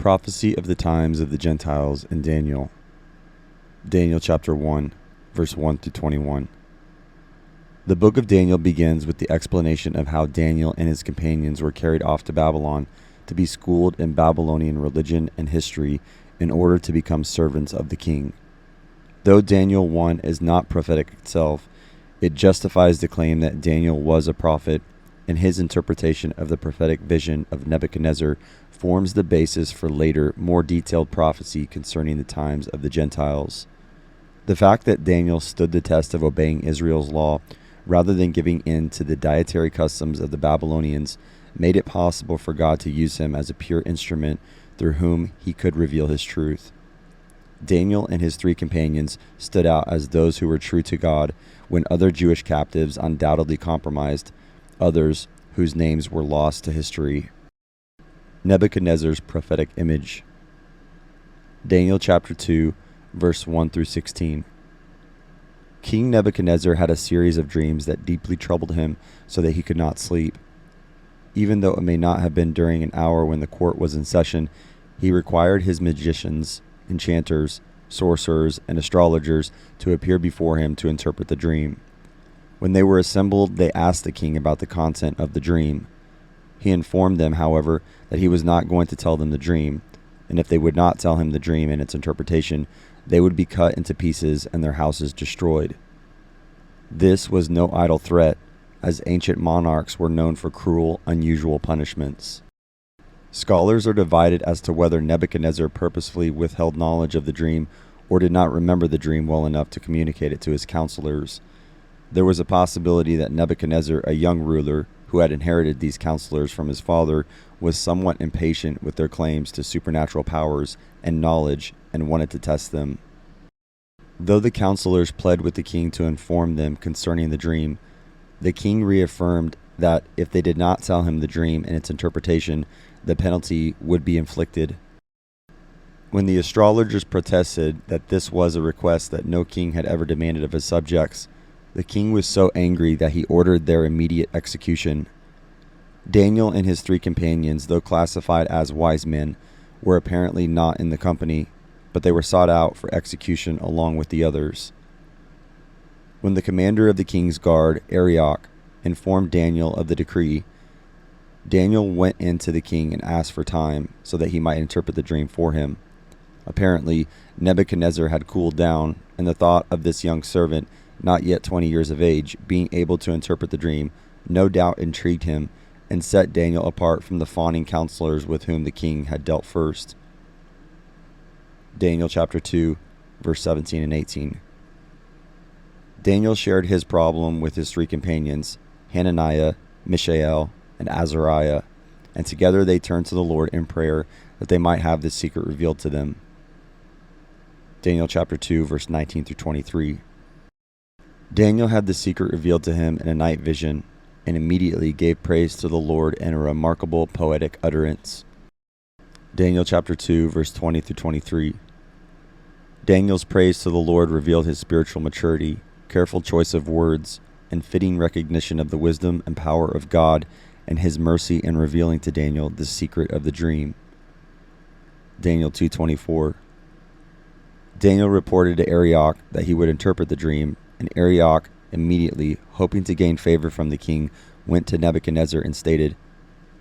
Prophecy of the times of the Gentiles in Daniel. Daniel chapter 1, verse 1 through 21. The book of Daniel begins with the explanation of how Daniel and his companions were carried off to Babylon to be schooled in Babylonian religion and history in order to become servants of the king. Though Daniel 1 is not prophetic itself, it justifies the claim that Daniel was a prophet, and his interpretation of the prophetic vision of Nebuchadnezzar forms the basis for later, more detailed prophecy concerning the times of the Gentiles. The fact that Daniel stood the test of obeying Israel's law rather than giving in to the dietary customs of the Babylonians made it possible for God to use him as a pure instrument through whom he could reveal his truth. Daniel and his three companions stood out as those who were true to God when other Jewish captives undoubtedly compromised, others whose names were lost to history. Nebuchadnezzar's prophetic image. Daniel chapter 2, verse 1 through 16. King Nebuchadnezzar had a series of dreams that deeply troubled him so that he could not sleep. Even though it may not have been during an hour when the court was in session, he required his magicians, enchanters, sorcerers, and astrologers to appear before him to interpret the dream. When they were assembled, they asked the king about the content of the dream. He informed them, however, that he was not going to tell them the dream, and if they would not tell him the dream and its interpretation, they would be cut into pieces and their houses destroyed. This was no idle threat, as ancient monarchs were known for cruel, unusual punishments. Scholars are divided as to whether Nebuchadnezzar purposefully withheld knowledge of the dream or did not remember the dream well enough to communicate it to his counselors. There was a possibility that Nebuchadnezzar, a young ruler who had inherited these counselors from his father, was somewhat impatient with their claims to supernatural powers and knowledge and wanted to test them. Though the counselors pled with the king to inform them concerning the dream, the king reaffirmed that if they did not tell him the dream and its interpretation, the penalty would be inflicted. When the astrologers protested that this was a request that no king had ever demanded of his subjects, the king was so angry that he ordered their immediate execution. Daniel and his three companions, though classified as wise men, were apparently not in the company, but they were sought out for execution along with the others. When the commander of the king's guard, Arioch, informed Daniel of the decree, Daniel went in to the king and asked for time so that he might interpret the dream for him. Apparently, Nebuchadnezzar had cooled down, and the thought of this young servant, not yet 20 years of age, being able to interpret the dream, no doubt intrigued him and set Daniel apart from the fawning counselors with whom the king had dealt first. Daniel chapter 2, verse 17 and 18. Daniel shared his problem with his three companions, Hananiah, Mishael, and Azariah, and together they turned to the Lord in prayer that they might have this secret revealed to them. Daniel chapter 2, verse 19 through 23. Daniel had the secret revealed to him in a night vision, and immediately gave praise to the Lord in a remarkable poetic utterance. Daniel chapter 2, verse 20 through 23. Daniel's praise to the Lord revealed his spiritual maturity, careful choice of words, and fitting recognition of the wisdom and power of God and his mercy in revealing to Daniel the secret of the dream. Daniel 2:24. Daniel reported to Arioch that he would interpret the dream, and Arioch immediately, hoping to gain favor from the king, went to Nebuchadnezzar and stated,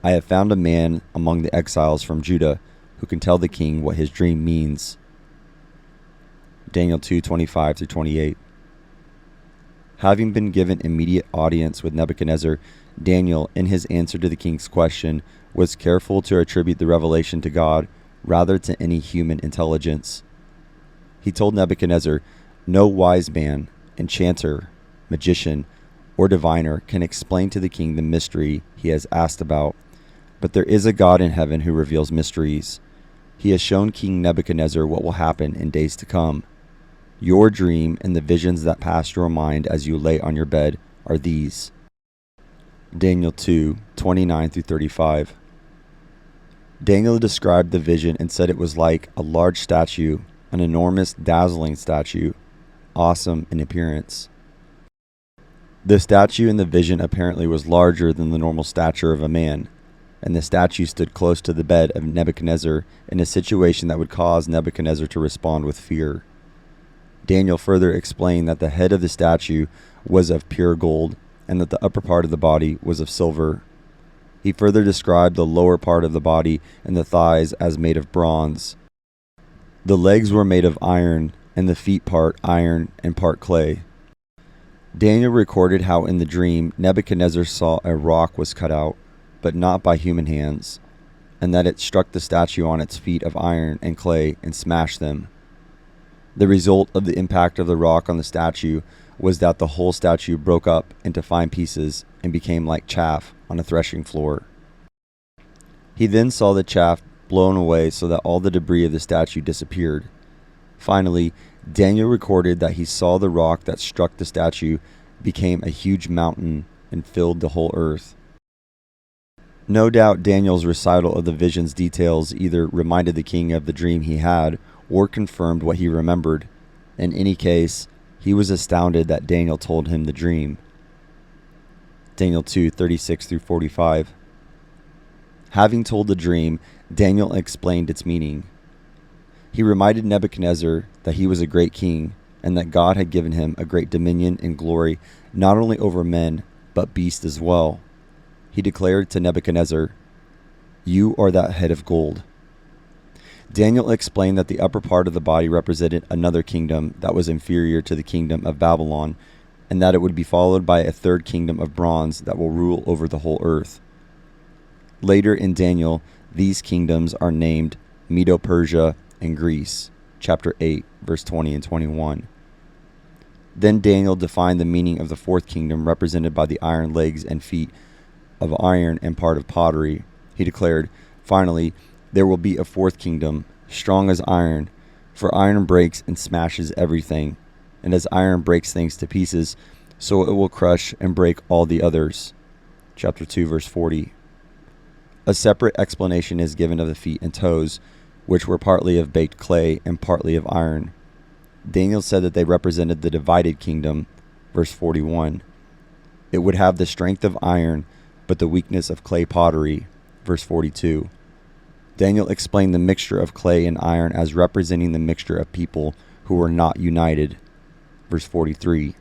"I have found a man among the exiles from Judah who can tell the king what his dream means." Daniel 2:25 through 28. Having been given immediate audience with Nebuchadnezzar, Daniel, in his answer to the king's question, was careful to attribute the revelation to God rather to any human intelligence. He told Nebuchadnezzar, "No wise man, enchanter, magician, or diviner can explain to the king the mystery he has asked about, but there is a God in heaven who reveals mysteries. He has shown King Nebuchadnezzar what will happen in days to come. Your dream and the visions that pass your mind as you lay on your bed are these." Daniel 2:29 through 35. Daniel described the vision and said it was like a large statue, an enormous, dazzling statue, awesome in appearance. The statue in the vision apparently was larger than the normal stature of a man. and the statue stood close to the bed of Nebuchadnezzar in a situation that would cause Nebuchadnezzar to respond with fear. Daniel further explained that the head of the statue was of pure gold, and that the upper part of the body was of silver. He further described the lower part of the body and the thighs as made of bronze. The legs were made of iron, and the feet part iron and part clay. Daniel recorded how in the dream Nebuchadnezzar saw a rock was cut out, but not by human hands, and that it struck the statue on its feet of iron and clay and smashed them. The result of the impact of the rock on the statue was that the whole statue broke up into fine pieces and became like chaff on a threshing floor. He then saw the chaff blown away so that all the debris of the statue disappeared. Finally, Daniel recorded that he saw the rock that struck the statue became a huge mountain and filled the whole earth. No doubt Daniel's recital of the vision's details either reminded the king of the dream he had or confirmed what he remembered. In any case, he was astounded that Daniel told him the dream. Daniel 2:36-45. Having told the dream, Daniel explained its meaning. He reminded Nebuchadnezzar that he was a great king, and that God had given him a great dominion and glory, not only over men, but beasts as well. He declared to Nebuchadnezzar, "You are that head of gold." Daniel explained that the upper part of the body represented another kingdom that was inferior to the kingdom of Babylon, and that it would be followed by a third kingdom of bronze that will rule over the whole earth. Later in Daniel, these kingdoms are named Medo-Persia and Greece, chapter 8, verse 20 and 21. Then Daniel defined the meaning of the fourth kingdom represented by the iron legs and feet of iron and part of pottery. He declared, "Finally, there will be a fourth kingdom, strong as iron, for iron breaks and smashes everything, and as iron breaks things to pieces, so it will crush and break all the others." Chapter 2, verse 40. A separate explanation is given of the feet and toes, which were partly of baked clay and partly of iron. Daniel said that they represented the divided kingdom, verse 41. It would have the strength of iron, but the weakness of clay pottery, verse 42. Daniel explained the mixture of clay and iron as representing the mixture of people who were not united, verse 43.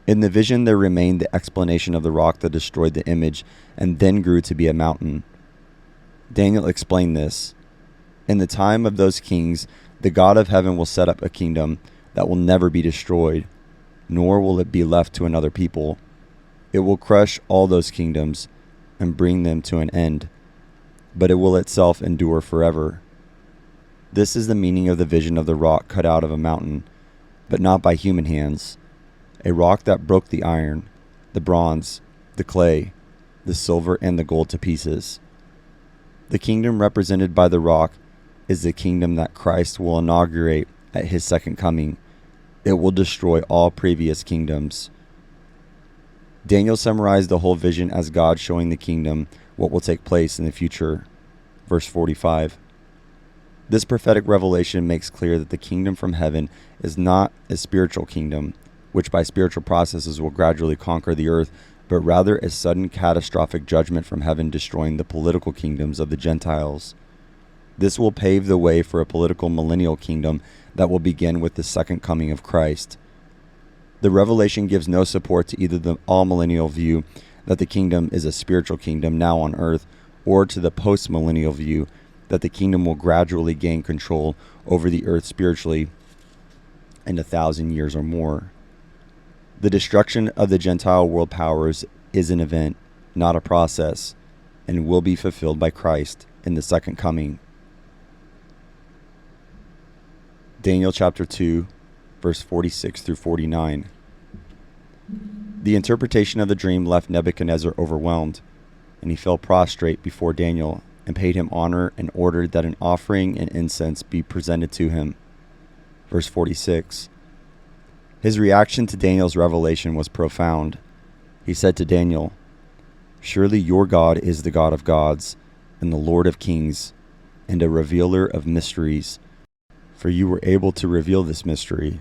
In the vision there remained the explanation of the rock that destroyed the image and then grew to be a mountain. Daniel explained this. In the time of those kings, the God of heaven will set up a kingdom that will never be destroyed, nor will it be left to another people. It will crush all those kingdoms and bring them to an end, but it will itself endure forever. This is the meaning of the vision of the rock cut out of a mountain, but not by human hands, a rock that broke the iron, the bronze, the clay, the silver, and the gold to pieces. The kingdom represented by the rock is the kingdom that Christ will inaugurate at his second coming. It will destroy all previous kingdoms. Daniel summarized the whole vision as God showing the kingdom what will take place in the future. Verse 45. This prophetic revelation makes clear that the kingdom from heaven is not a spiritual kingdom, which by spiritual processes will gradually conquer the earth, but rather a sudden catastrophic judgment from heaven destroying the political kingdoms of the Gentiles. This will pave the way for a political millennial kingdom that will begin with the second coming of Christ. The revelation gives no support to either the all-millennial view that the kingdom is a spiritual kingdom now on earth, or to the post-millennial view that the kingdom will gradually gain control over the earth spiritually in 1,000 years or more. The destruction of the Gentile world powers is an event, not a process, and will be fulfilled by Christ in the second coming. Daniel chapter 2, verse 46-49. The interpretation of the dream left Nebuchadnezzar overwhelmed, and he fell prostrate before Daniel and paid him honor and ordered that an offering and incense be presented to him. Verse 46. His reaction to Daniel's revelation was profound. He said to Daniel, "Surely your God is the God of gods and the Lord of kings and a revealer of mysteries, for you were able to reveal this mystery."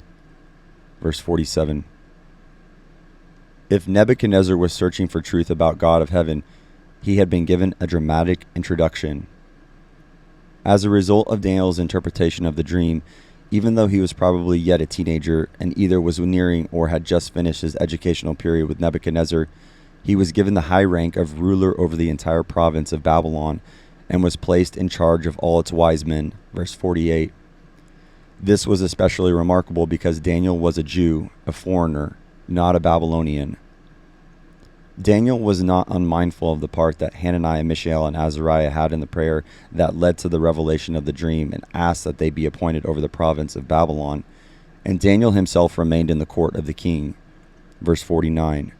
Verse 47. If Nebuchadnezzar was searching for truth about God of heaven, he had been given a dramatic introduction. As a result of Daniel's interpretation of the dream, even though he was probably yet a teenager and either was nearing or had just finished his educational period with Nebuchadnezzar, he was given the high rank of ruler over the entire province of Babylon and was placed in charge of all its wise men. Verse 48. This was especially remarkable because Daniel was a Jew, a foreigner, not a Babylonian. Daniel was not unmindful of the part that Hananiah, Mishael, and Azariah had in the prayer that led to the revelation of the dream and asked that they be appointed over the province of Babylon. And Daniel himself remained in the court of the king. Verse 49.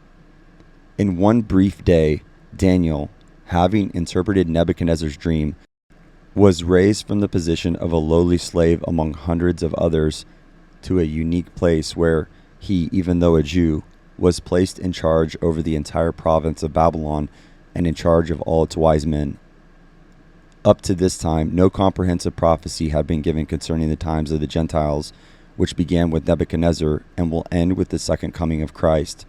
In one brief day, Daniel, having interpreted Nebuchadnezzar's dream, was raised from the position of a lowly slave among hundreds of others to a unique place where he, even though a Jew, was placed in charge over the entire province of Babylon and in charge of all its wise men. Up to this time, no comprehensive prophecy had been given concerning the times of the Gentiles, which began with Nebuchadnezzar and will end with the second coming of Christ.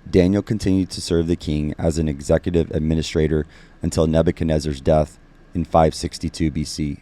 Daniel continued to serve the king as an executive administrator until Nebuchadnezzar's death in 562 BC.